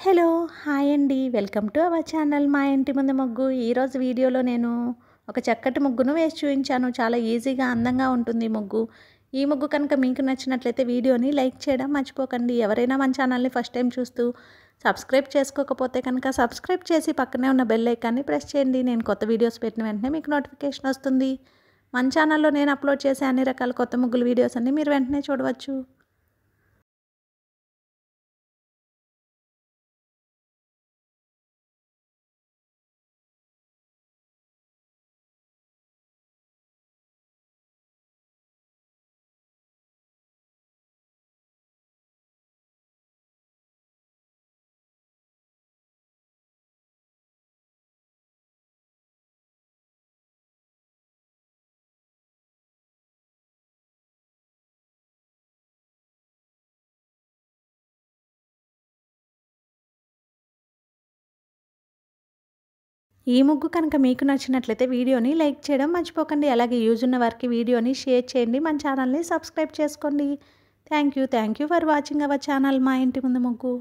Hello! Hi అండి. Welcome to our channel మా ఇంటి ముందు ముగ్గు. ఈరోజు వీడియోలో నేను ఒక చక్కటి ముగ్గును వేసి చూయించాను. చాలా ఈజీగా, అందంగా ఉంటుంది ఈ ముగ్గు. ఈ ముగ్గు కనుక మీకు నచ్చినట్లయితే వీడియోని లైక్ చేయడం మర్చిపోకండి. ఎవరైనా మన ఛానల్ని ఫస్ట్ టైం చూస్తూ సబ్స్క్రైబ్ చేసుకోకపోతే కనుక సబ్స్క్రైబ్ చేసి పక్కనే ఉన్న బెల్ ఐకాన్ని ప్రెస్ చేయండి. నేను కొత్త వీడియోస్ పెట్టిన వెంటనే మీకు నోటిఫికేషన్ వస్తుంది. మన ఛానల్లో నేను అప్లోడ్ చేసే అన్ని రకాల కొత్త ముగ్గుల వీడియోస్ అన్ని మీరు వెంటనే చూడవచ్చు. ఈ ముగ్గు కనుక మీకు నచ్చినట్లయితే వీడియోని లైక్ చేయడం మర్చిపోకండి. అలాగే యూజ్ ఉన్న వారికి వీడియోని షేర్ చేయండి. మన ఛానల్ని సబ్స్క్రైబ్ చేసుకోండి. Thank you for watching our channel మా ఇంటి ముందు ముగ్గు.